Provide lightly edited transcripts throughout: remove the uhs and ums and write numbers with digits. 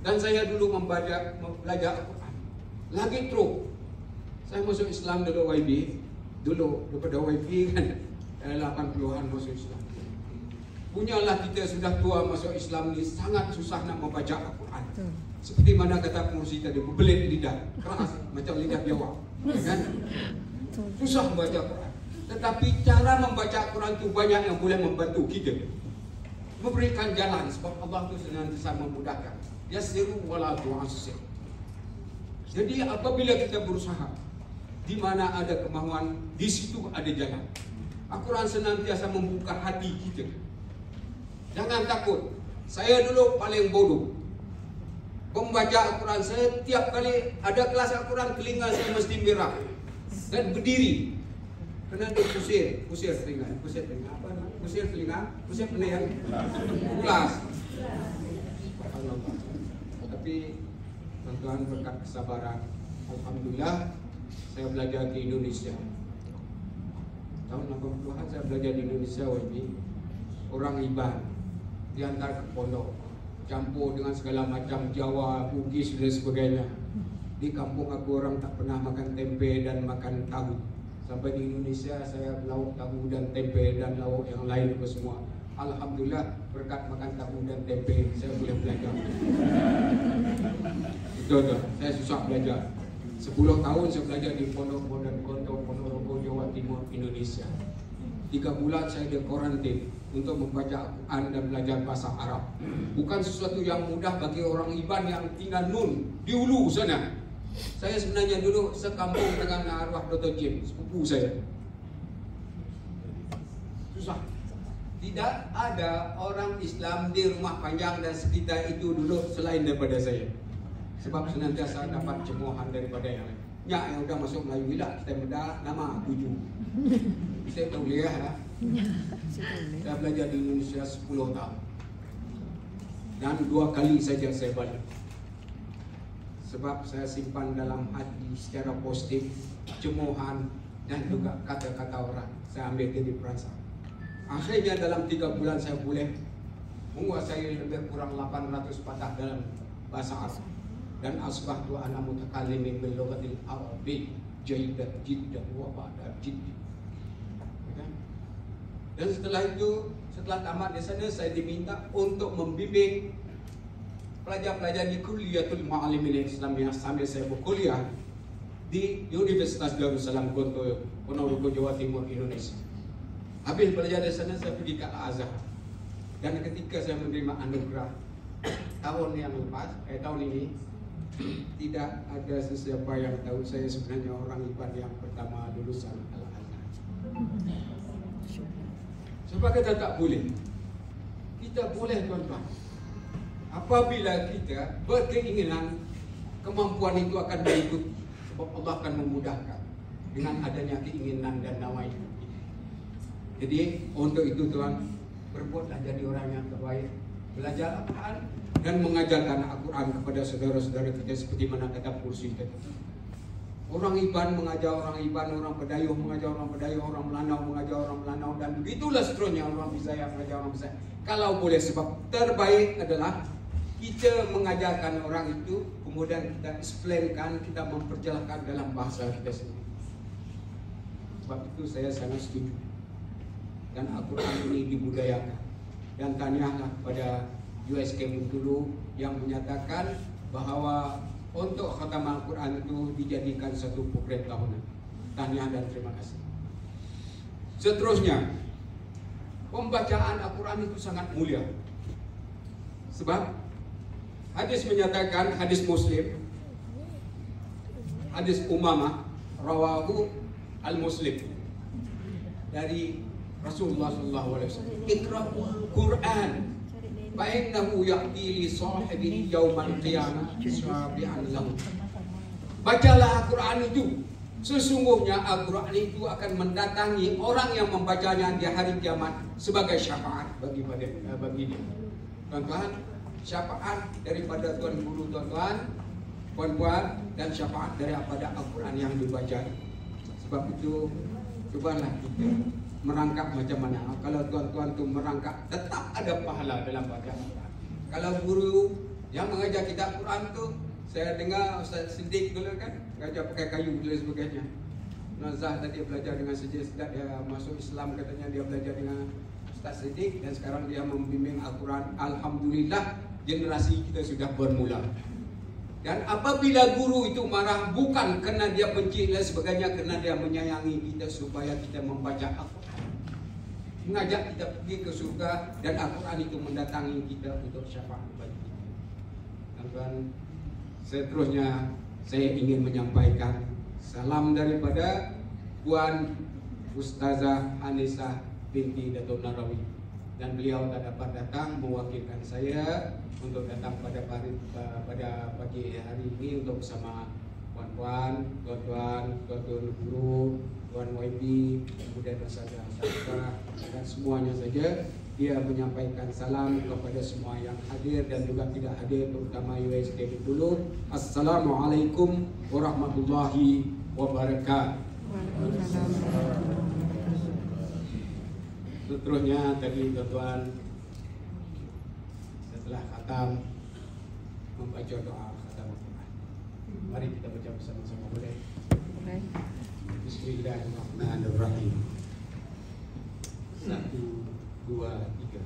Dan saya dulu belajar Al-Quran. Lagi teruk. Saya masuk Islam dulu YB. Dulu daripada YB kan 80-an masuk Islam. Punyalah kita sudah tua masuk Islam ni sangat susah nak membaca Al-Quran. Seperti mana kata pengurusi tadi, berbelit lidah, keras macam lidah biawak, kan? Susah membaca Al-Quran. Tetapi cara membaca Al-Quran itu banyak yang boleh membantu kita, memberikan jalan, sebab Allah itu senantiasa memudahkan. Yassiru wala tu'assir. Jadi apabila kita berusaha, di mana ada kemauan, di situ ada jalan. Al-Quran senantiasa membuka hati kita. Jangan takut. Saya dulu paling bodoh membaca Al-Quran. Saya tiap kali ada kelas Al-Quran, telinga saya mesti merah dan berdiri. Kena dikusir, kusir telinga, kusir telinga apa? Kusir telinga, kusir telinga. Kelas. Tapi tuan-tuan berkat kesabaran, alhamdulillah saya belajar di Indonesia. Tahun 80-an saya belajar di Indonesia, orang Iban diantar ke pondok, campur dengan segala macam Jawa, Bugis dan sebagainya. Di kampung aku orang tak pernah makan tempe dan makan tahu. Sampai di Indonesia saya lauk tahu dan tempe dan lauk yang lain apa semua. Alhamdulillah berkat makan tahu dan tempe saya boleh belajar. Betul, saya susah belajar. 10 tahun saya belajar di pondok Ponorogo, Jawa Timur, Indonesia. 3 bulan saya di karantin untuk membaca Al-Quran dan belajar bahasa Arab. Bukan sesuatu yang mudah bagi orang Iban yang tinggal Nun di Ulu sana. Saya sebenarnya dulu sekampung dengan arwah Dr. Jim, sepupu saya. Susah. Tidak ada orang Islam di Rumah Panjang dan sekitar itu dulu selain daripada saya. Sebab senantiasa dapat cemohan daripada yang lain. Nyak yang sudah masuk Melayu Wilayah, kita muda nama 7. Kita tahu lihat lah. Saya belajar di Indonesia 10 tahun. Dan 2 kali saja saya balik. Sebab saya simpan dalam hati secara positif cemohan dan juga kata-kata orang. Saya ambil jadi perasaan. Akhirnya dalam 3 bulan saya boleh menguasai lebih kurang 800 patah dalam bahasa Arab. Dan asbahtu ana mutakallimin bil lughatil arabi jayyidan jiddan wa ba'da jiddi. Dan setelah itu, setelah tamat di sana, saya diminta untuk membimbing pelajar-pelajar di Kuliatul Ma'alimin Islamiyah sambil saya berkuliah di Universitas Darussalam Gonto, Ponorogo, Jawa Timur, Indonesia. Habis belajar di sana, saya pergi ke Al-Azhar. Dan ketika saya menerima anugerah tahun yang lepas, tahun ini, tidak ada sesiapa yang tahu saya sebenarnya orang Iban yang pertama lulusan Al-Azhar. Sebab kita tak boleh. Kita boleh, tuan-tuan. Apabila kita berkeinginan, kemampuan itu akan berikut. Sebab Allah akan memudahkan dengan adanya keinginan dan nawaitu. Jadi untuk itu, tuan, berbuatlah jadi orang yang terbaik. Belajar Al-Quran dan mengajarkan Al-Quran kepada saudara-saudara kita seperti mana kata kursi tadi. Orang Iban mengajar orang Iban, orang Pedayuh mengajar orang Pedayuh, orang Melanau mengajar orang Melanau, dan begitulah seterusnya orang Bisaya mengajar orang Bisaya. Kalau boleh, sebab terbaik adalah kita mengajarkan orang itu, kemudian kita explainkan, kita memperjelaskan dalam bahasa kita sendiri. Sebab itu saya sangat setuju. Dan Al-Quran ini dibudayakan. Dan tanyalah kepada USK dulu yang menyatakan bahawa untuk khatam Al-Quran itu dijadikan satu program tahunan. Tahniah dan terima kasih. Seterusnya, pembacaan Al-Quran itu sangat mulia. Sebab hadis menyatakan, hadis Muslim, hadis Umamah, rawahu al-Muslim, dari Rasulullah SAW. Iqra'ul Quran fa'innahu ya'ti li sahibihi yaumal qiyamah syafi'an lahu. Bacalah Al-Quran itu. Sesungguhnya Al-Quran itu akan mendatangi orang yang membacanya di hari kiamat sebagai syafaat bagi dia. Tuan-tuan, syafaat daripada tuan guru tuan-tuan, puan-puan, dan syafaat daripada Al-Quran yang dibaca. Sebab itu, cubalah kita merangkap macam mana. Kalau tuan-tuan tu merangkap, tetap ada pahala dalam baca Al-Quran. Kalau guru Yang mengajar kita Quran tu, saya dengar Ustaz Siddiq dulu kan, mengajar pakai kayu dan sebagainya. Nazah tadi belajar dengan sejak dia masuk Islam, katanya dia belajar dengan Ustaz Siddiq, dan sekarang dia membimbing Al-Quran. Alhamdulillah, generasi kita sudah bermula. Dan apabila guru itu marah, bukan kerana dia benci dan sebagainya, kerana dia menyayangi kita supaya kita membaca Al-Quran, mengajak kita pergi ke surga, dan Al-Quran itu mendatangi kita untuk syafaat bagi kita. Tuan-tuan, seterusnya saya ingin menyampaikan salam daripada Puan Ustazah Anissa binti Dato' Narawi, dan beliau tak dapat datang mewakilkan saya untuk datang pada pagi hari ini untuk bersama puan-puan, tuan-tuan, tuan-tuan guru, tuan YB, kemudian Ustazah Syafah, dan semuanya saja. Dia menyampaikan salam kepada semua yang hadir dan juga tidak hadir, terutama USD dulu. Assalamualaikum warahmatullahi wabarakatuh. Seterusnya tadi tuan-tuan setelah khatam membaca doa khatam Al-Quran. Mari kita baca bersama-sama, boleh? Bismillahirrahmanirrahim. 1, 2, 3.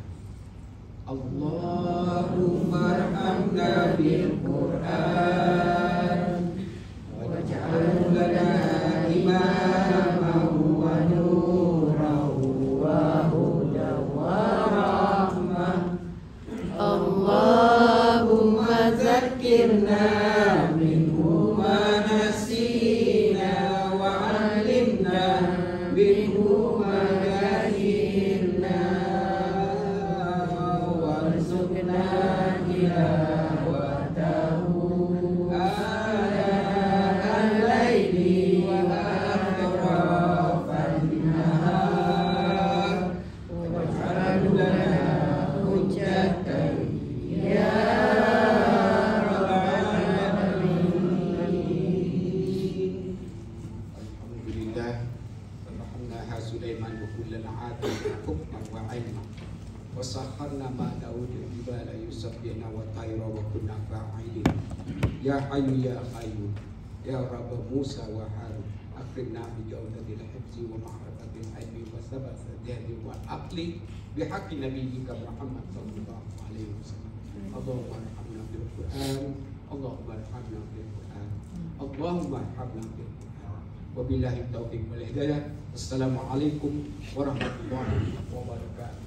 Allahumma arhamna bil Quran waj'alhu lana imaman wa nuran wa hudan wa rahmah. Allahumma zakkirna minhu ma nasina wa 'allimna minhu ma jahilna warzuqna tilawatahu ana al-laili wa atrafan nahar waj'alhu lana hujjatan ya rabbal alamin. Alhamdulillah, rahimna Sulaiman wa kullal atina hukman wa ilma wa sakharna ma Daud al-jibala yusabbihna wa tayra wa kunna fa'ilin. Ya hayyu ya qayyum ya rabb Musa wa Harun akrimna bi jawdatil hifzi wa ma'rifatil ilmi wa sabatil jahli wal aqli bi haqqi nabiyyika Muhammad sallallahu alaihi wasallam. Allahumma arhamna bil Qur'an, Allahumma arhamna bil Qur'an, Allahumma arhamna bil Qur'an. Wabillahi taufiq wal hidayah. Assalamualaikum warahmatullahi wabarakatuh.